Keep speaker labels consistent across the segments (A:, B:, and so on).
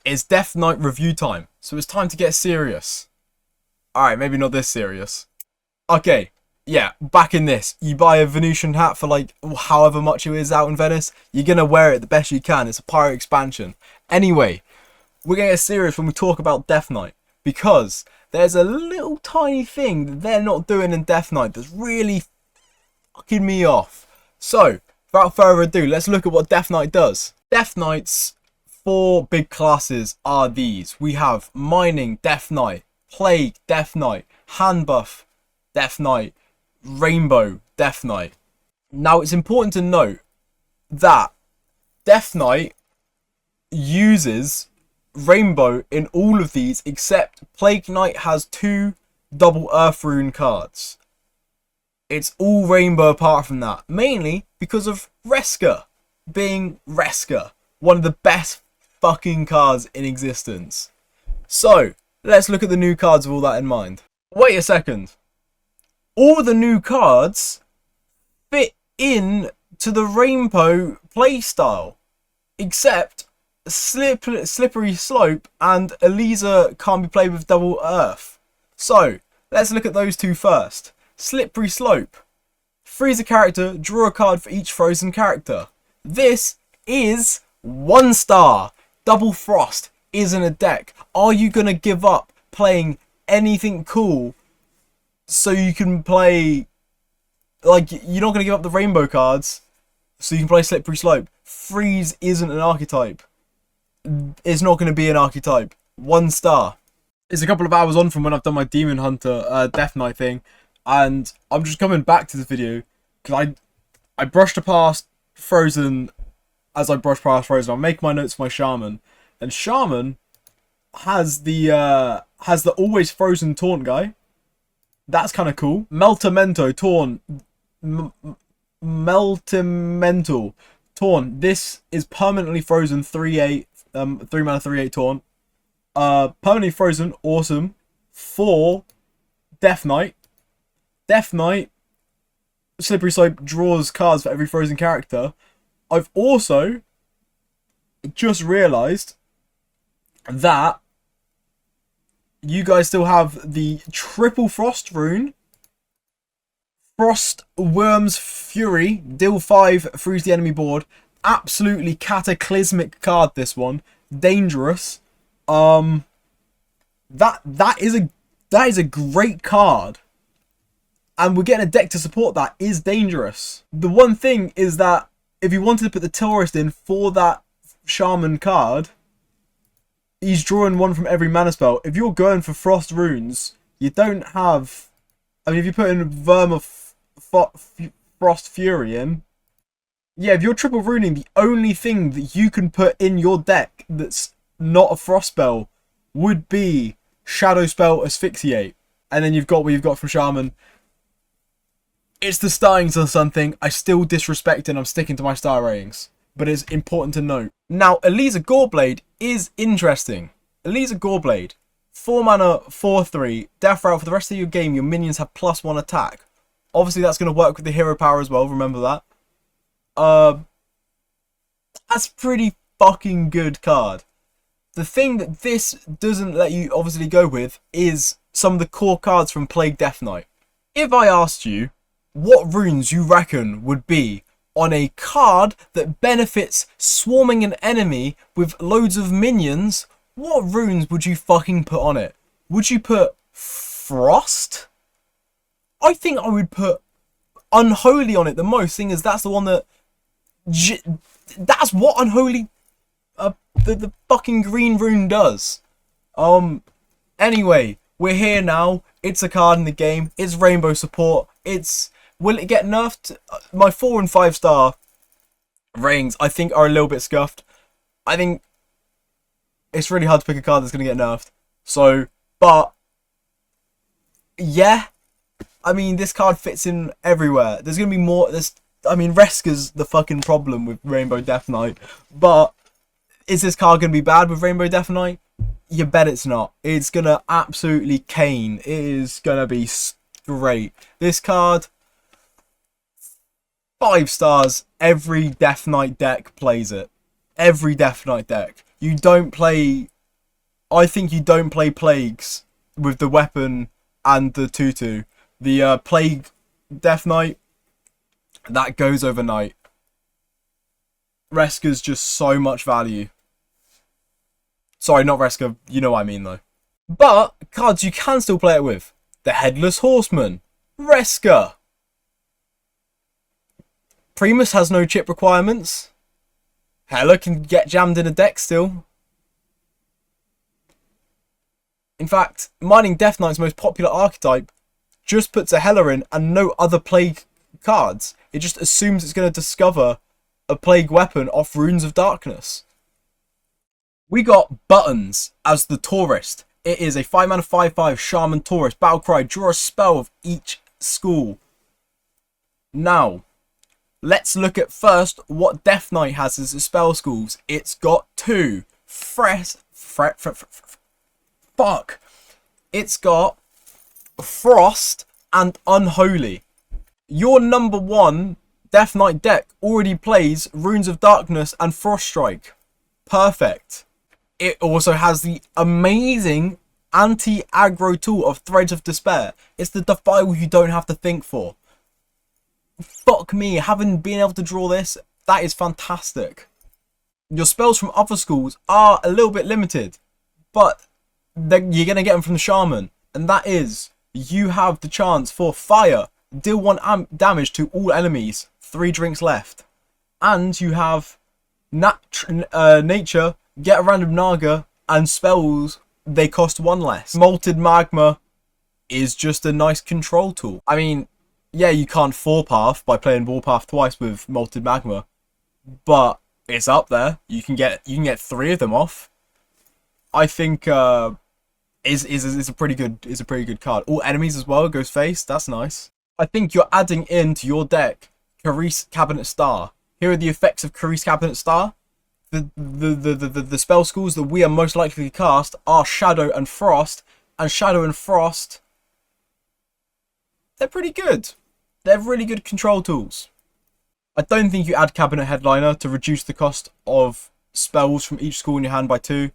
A: It's Deathknight review time, so it's time to get serious. Alright, maybe not this serious. Okay, yeah, back in this. You buy a Venusian hat for like however much it is out in Venice. You're gonna wear it the best you can. It's a pirate expansion. Anyway, we're gonna get serious when we talk about Deathknight, because there's a little tiny thing that they're not doing in Deathknight that's really fucking me off. So, without further ado, let's look at what Deathknight does. Deathknight's 4 big classes are these. We have Mining Deathknight, Plague Deathknight, Handbuff Deathknight, Rainbow Deathknight. Now it's important to note that Deathknight uses Rainbow in all of these except Plague Knight has 2 double Earth Rune cards. It's all Rainbow apart from that, mainly because of Reska being Reska, one of the best fucking cards in existence. So, let's look at the new cards with all that in mind. Wait a second. All the new cards fit in to the Rainbow playstyle, except Slippery Slope and Elisa can't be played with double Earth. So, let's look at those two first. Slippery Slope. Freeze a character, draw a card for each frozen character. This is 1 star. Double Frost is in a deck. Are you going to give up playing anything cool so you can play... Like, you're not going to give up the Rainbow cards so you can play Slippery Slope. Freeze isn't an archetype. It's not going to be an archetype. 1 star. It's a couple of hours on from when I've done my Demon Hunter Deathknight thing, and I'm just coming back to this video because I brushed past Frozen as I brush past Frozen. I'll make my notes for my Shaman, and Shaman has the always frozen taunt guy. That's kind of cool. Meltamento taunt. Meltamento taunt. This is permanently frozen 3/8. 3 mana 3/8 taunt. Permanently frozen, awesome. For Deathknight. Deathknight, Slippery Slope draws cards for every frozen character. I've also just realised that you guys still have the triple Frost rune. Frost Worm's Fury, deal 5, freeze the enemy board. Absolutely cataclysmic card, this one. Dangerous. That is a great card. And we're getting a deck to support that is dangerous. The one thing is that if you wanted to put the tourist in for that Shaman card, he's drawing 1 from every mana spell. If you're going for Frost runes, you don't have... I mean, if you put in Frost Fury in... Yeah, if you're triple runing, the only thing that you can put in your deck that's not a Frost spell would be Shadow Spell Asphyxiate. And then you've got what you've got from Shaman. It's the startings or something. I still disrespect and I'm sticking to my star ratings. But it's important to note. Now, Elisa Goreblade is interesting. Elisa Goreblade, 4 mana, 4/3, death route for the rest of your game. Your minions have +1 attack. Obviously, that's going to work with the hero power as well. Remember that. That's pretty fucking good card. The thing that this doesn't let you obviously go with is some of the core cards from Plague Deathknight. If I asked you what runes you reckon would be on a card that benefits swarming an enemy with loads of minions, what runes would you fucking put on it? Would you put Frost? I think I would put Unholy on it the most, seeing as that's the one that... That's what Unholy... the fucking green rune does. Anyway, we're here now. It's a card in the game. It's Rainbow support. It's... Will it get nerfed? My 4 and 5 star ratings, I think, are a little bit scuffed. I think it's really hard to pick a card that's going to get nerfed. So, but... Yeah. I mean, this card fits in everywhere. There's going to be more... I mean, Reska's the fucking problem with Rainbow Deathknight. But is this card going to be bad with Rainbow Deathknight? You bet it's not. It's going to absolutely cane. It is going to be great. This card, 5 stars. Every Deathknight deck plays it. Every Deathknight deck. You don't play I think you don't play Plagues with the weapon and the 2/2. The Plague Deathknight, that goes overnight. Reska's just so much value. Sorry, not Reska. You know what I mean, though. But cards you can still play it with. The Headless Horseman. Reska. Primus has no chip requirements. Hela can get jammed in a deck still. In fact, mining Deathknight's most popular archetype just puts a Hela in and no other Plague cards. It just assumes it's going to discover a Plague weapon off Runes of Darkness. We got Buttons as the Tourist. It is a 5-mana 5/5 Shaman Tourist. Battlecry, draw a spell of each school. Now, let's look at first what Deathknight has as its spell schools. It's got 2. It's got Frost and Unholy. Your number 1 Deathknight deck already plays Runes of Darkness and Frost Strike. Perfect. It also has the amazing anti-aggro tool of Threads of Despair. It's the Defile you don't have to think for. Fuck me, having been able to draw this, that is fantastic. Your spells from other schools are a little bit limited, but you're going to get them from the Shaman. And that is, you have the chance for Fire, deal 1 damage to all enemies, 3 drinks left. And you have Nature, get a random Naga, and spells, they cost 1 less. Molten Magma is just a nice control tool. I mean, yeah, you can't 4-path by playing Warpath twice with Molten Magma, but it's up there. You can get 3 of them off. I think is a pretty good card. All enemies as well goes face. That's nice. I think you're adding into your deck Carice Cabinet Star. Here are the effects of Carice Cabinet Star. The spell schools that we are most likely to cast are Shadow and Frost, and Shadow and Frost, they're pretty good. They're really good control tools. I don't think you add Cabinet Headliner to reduce the cost of spells from each school in your hand by 2.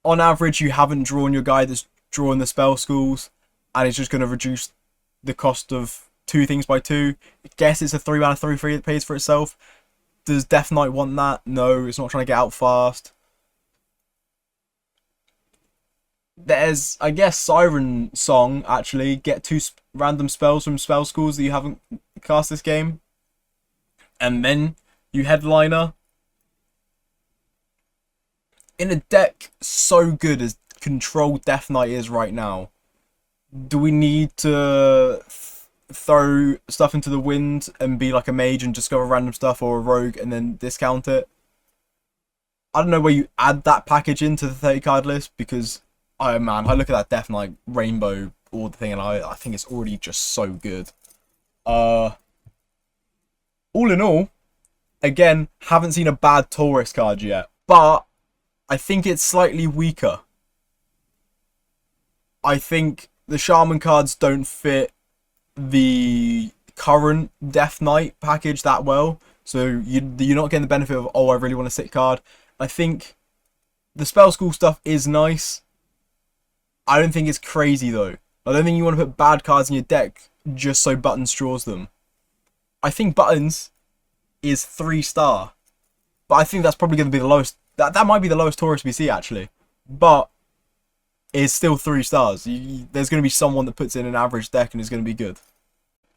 A: On average, you haven't drawn your guy that's drawing the spell schools, and it's just going to reduce the cost of 2 things by 2. I guess it's a 3-mana 3/3 that pays for itself. Does Deathknight want that? No, it's not trying to get out fast. There's, I guess, Siren Song, actually. Get 2 random spells from spell schools that you haven't cast this game. And then you Headliner. In a deck so good as Control Deathknight is right now, do we need to throw stuff into the wind and be like a mage and discover random stuff, or a rogue and then discount it? I don't know where you add that package into the 30 card list, because oh man, I look at that Deathknight Rainbow Order thing and I think it's already just so good. All in all, again, haven't seen a bad Taurus card yet, but I think it's slightly weaker. I think the Shaman cards don't fit the current Deathknight package that well, so you're not getting the benefit of, oh, I really want a sick card. I think the spell school stuff is nice. I don't think it's crazy though. I don't think you want to put bad cards in your deck just so Buttons draws them. I think Buttons is 3-star, but I think that's probably going to be the lowest. That might be the lowest Taurus we see actually, but it's still 3 stars. There's going to be someone that puts in an average deck and is going to be good.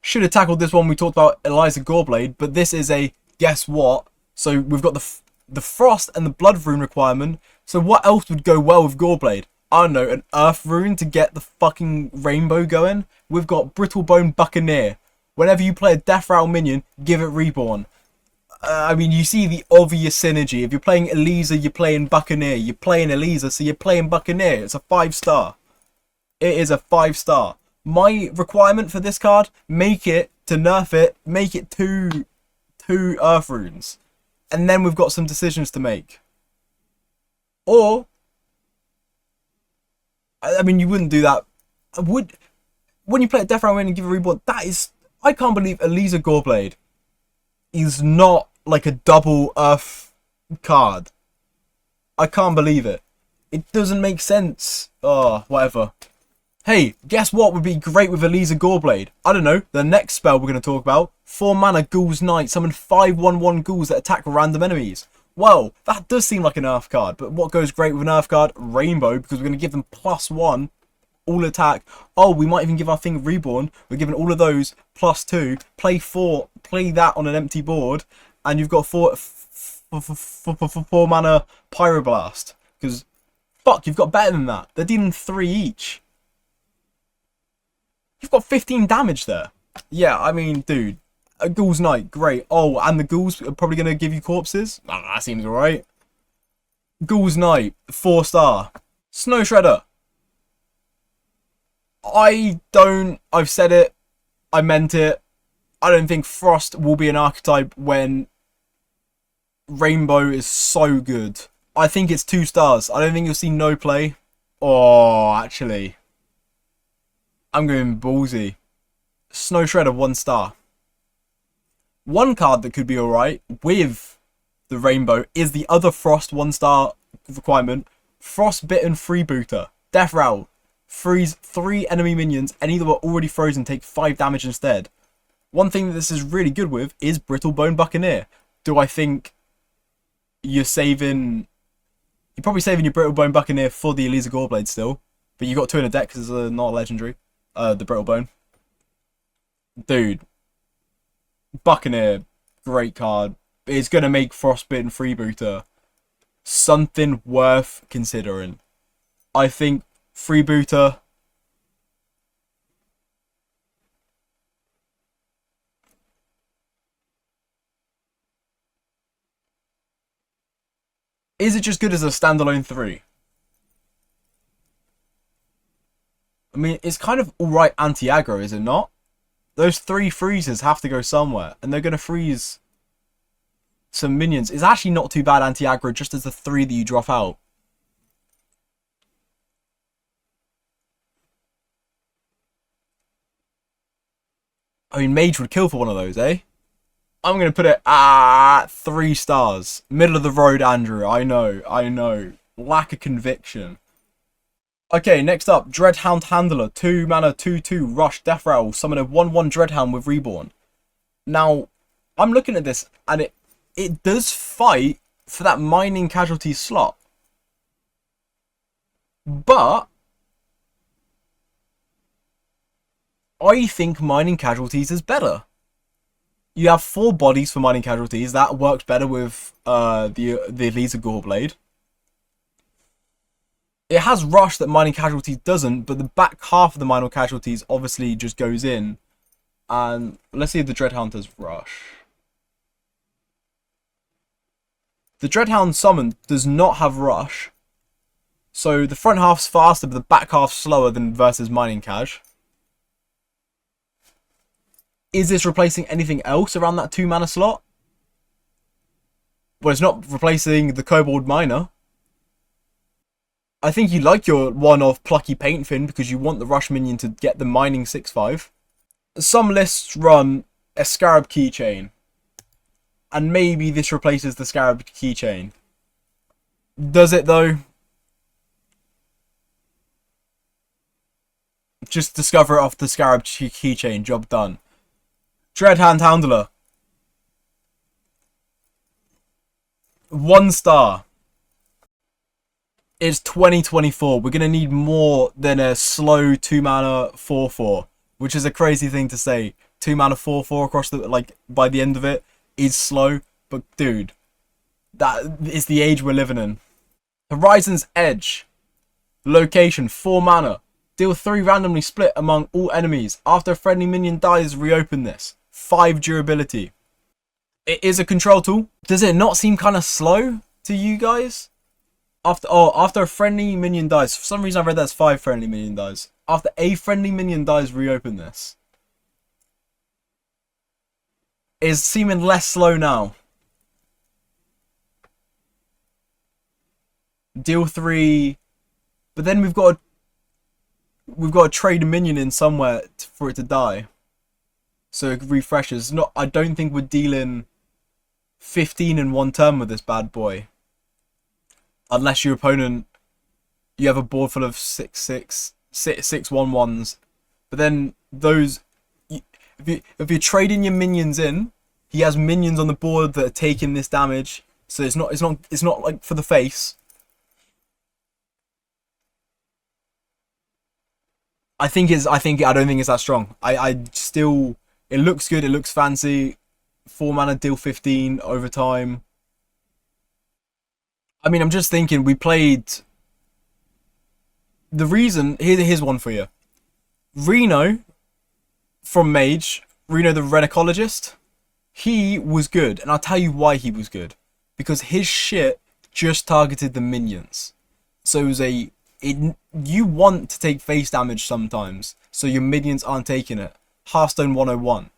A: Should have tackled this one. We talked about Eliza Goreblade, but this is a guess what. So we've got the Frost and the Blood rune requirement. So what else would go well with Goreblade? I don't know, an Earth rune to get the fucking rainbow going. We've got Brittlebone Buccaneer. Whenever you play a Death Rattle minion, give it Reborn. I mean, you see the obvious synergy. If you're playing Eliza, you're playing Buccaneer. You're playing Eliza, so you're playing Buccaneer. It's a 5-star. It is a 5-star. My requirement for this card, make it, to nerf it, make it two Earth runes. And then we've got some decisions to make. Or, I mean, you wouldn't do that. When you play a Death Rattle minion and give it Reborn, that is, I can't believe Eliza Goreblade is not like a double Earth card. I can't believe it. It doesn't make sense. Oh, whatever. Hey, guess what would be great with Elisa Goreblade? I don't know, the next spell we're going to talk about. 4 mana Ghoul's Knight, summon 5/1/1 ghouls that attack random enemies. Well, that does seem like an Earth card, but what goes great with an Earth card? Rainbow, because we're going to give them +1, all attack. Oh, we might even give our thing Reborn. We're giving all of those +2. Play 4, play that on an empty board, and you've got 4 mana Pyroblast. Because, fuck, you've got better than that. They're dealing 3 each. You've got 15 damage there. Yeah, I mean, dude. A Ghoul's Knight, great. Oh, and the ghouls are probably going to give you corpses? That seems alright. Ghoul's Knight, 4-star. Snow Shredder. I've said it. I meant it. I don't think Frost will be an archetype when Rainbow is so good. I think it's 2 stars. I don't think you'll see no play. Oh, actually. I'm going ballsy. Snow Shredder, 1 star. One card that could be alright with the Rainbow is the other Frost 1-star requirement. Frostbitten Freebooter. Death Rattle. Freeze 3 enemy minions. Any that were already frozen take 5 damage instead. One thing that this is really good with is Brittlebone Buccaneer. Do I think you're saving... You're probably saving your Brittlebone Buccaneer for the Elisa Goreblade still. But you got 2 in a deck because it's not a legendary. The Brittlebone. Dude. Buccaneer. Great card. It's going to make Frostbitten Freebooter something worth considering. I think Freebooter... Is it just good as a standalone 3? I mean, it's kind of alright anti-aggro, is it not? Those 3 freezes have to go somewhere, and they're going to freeze some minions. It's actually not too bad anti-aggro, just as the 3 that you drop out. I mean, Mage would kill for one of those, eh? I'm going to put it at 3 stars. Middle of the road, Andrew. I know. Lack of conviction. Okay, next up, Dreadhound Handler. 2 mana, 2/2, Rush, Death Rattle. Summon a 1/1 Dreadhound with Reborn. Now, I'm looking at this, and it does fight for that mining casualty slot. But I think mining casualties is better. You have 4 bodies for mining casualties. That works better with the Elisa Goreblade. It has Rush that mining casualties doesn't, but the back half of the mining casualties obviously just goes in. And let's see if the Dreadhound has Rush. The Dreadhound summon does not have Rush. So the front half's faster, but the back half's slower than versus mining cash. Is this replacing anything else around that 2 mana slot? Well, it's not replacing the Kobold Miner. I think you like your one-off Plucky Paintfin because you want the Rush minion to get the mining 6/5. Some lists run a Scarab Keychain. And maybe this replaces the Scarab Keychain. Does it though? Just discover it off the Scarab Keychain, job done. Dreadhound Handler. 1 star. It's 2024. We're going to need more than a slow 2 mana 4/4. Which is a crazy thing to say. 2 mana 4/4 across the, like, by the end of it is slow. But dude, that is the age we're living in. Horizon's Edge. Location, 4 mana. Deal 3 randomly split among all enemies. After a friendly minion dies, reopen this. 5 durability. It is a control tool. Does it not seem kind of slow to you guys? After a friendly minion dies. For some reason I read that's 5 friendly minion dies. After a friendly minion dies, reopen this. It is seeming less slow now. Deal 3. But then we've got to trade a minion in somewhere for it to die. So it refreshes. I don't think we're dealing 15 in 1 turn with this bad boy. Unless your opponent you have a board full of 6/6 but then those, if you're trading your minions in, he has minions on the board that are taking this damage, so it's not like for the face. I don't think it's that strong. I still, it looks good, it looks fancy. 4 mana, deal 15 over time. I mean, I'm just thinking, we played the reason. Here's one for you. Reno from Mage, Reno the Renecologist, he was good, and I'll tell you why he was good. Because his shit just targeted the minions. So it was you want to take face damage sometimes, so your minions aren't taking it. Hearthstone 101.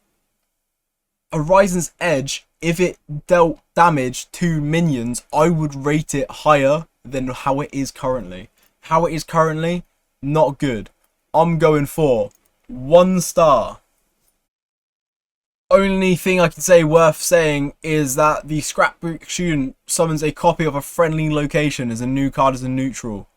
A: Horizon's Edge, if it dealt damage to minions, I would rate it higher than how it is currently. How it is currently, not good. I'm going for 1 star. Only thing I can say worth saying is that the Scrapbook student summons a copy of a friendly location as a new card as a neutral.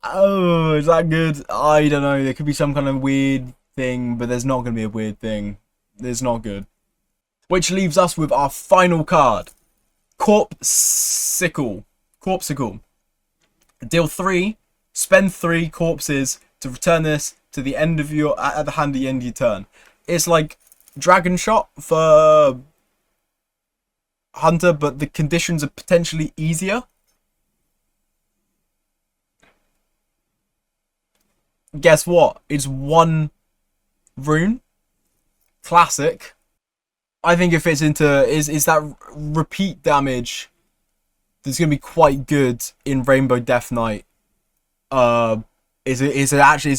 A: Oh, is that good? I don't know. There could be some kind of weird thing, but there's not going to be a weird thing. It's not good. Which leaves us with our final card. Corpsicle. Deal 3. Spend 3 corpses to return this to the end of your at the hand at the end of your turn. It's like Dragon Shot for Hunter, but the conditions are potentially easier. Guess what? It's 1 rune. Classic. I think it fits into is that repeat damage that's gonna be quite good in Rainbow Deathknight. It's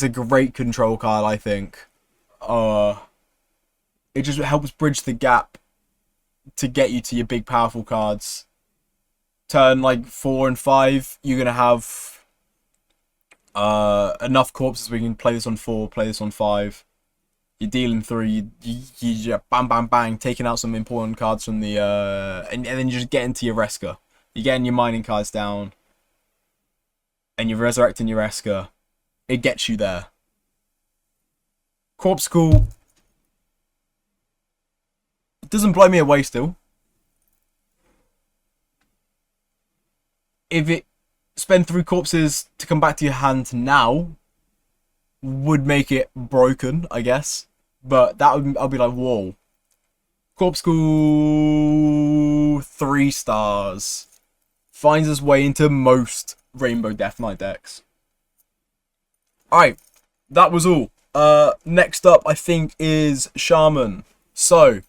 A: a great control card, I think. It just helps bridge the gap to get you to your big powerful cards. Turn like 4 and 5, you're gonna have enough corpses where you can play this on 4, play this on 5. You're dealing 3, you bang bang bang, taking out some important cards from the and then you just get into your Reska. You're getting your mining cards down, and you're resurrecting your Reska. It gets you there. Corpsicle doesn't blow me away still. If it spend 3 corpses to come back to your hand now, would make it broken, I guess. But I'll be like, whoa. Corpsicle 3 stars. Finds its way into most Rainbow Deathknight decks. Alright, that was all. Next up, I think, is Shaman. So,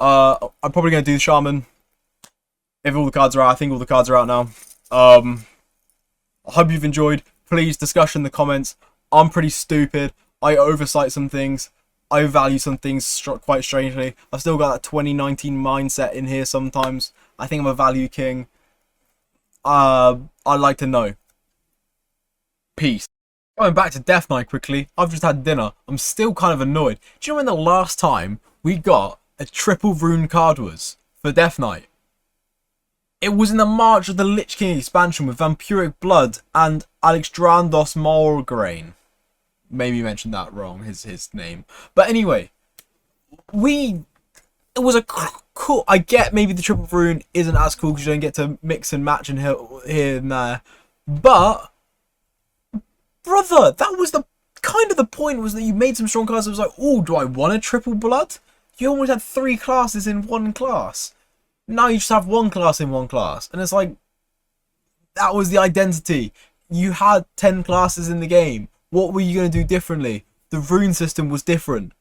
A: I'm probably going to do Shaman. If all the cards are out, I think all the cards are out now. I hope you've enjoyed. Please discuss in the comments. I'm pretty stupid. I oversight some things. I value some things quite strangely. I've still got that 2019 mindset in here sometimes. I think I'm a value king. I'd like to know. Peace. Going back to Deathknight quickly. I've just had dinner. I'm still kind of annoyed. Do you know when the last time we got a triple rune card was for Deathknight? It was in the March of the Lich King expansion with Vampiric Blood and Alexandros Morgraine. Maybe mentioned that wrong, his name. But anyway, it was a cool. I get maybe the triple rune isn't as cool because you don't get to mix and match and here and there. But, brother, that was the point was that you made some strong cards. It was like, oh, do I want a triple blood? You almost had 3 classes in 1 class. Now you just have 1 class in 1 class. And it's like, that was the identity. You had 10 classes in the game. What were you going to do differently? The rune system was different.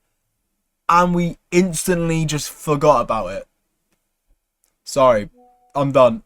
A: And we instantly just forgot about it. Sorry, I'm done.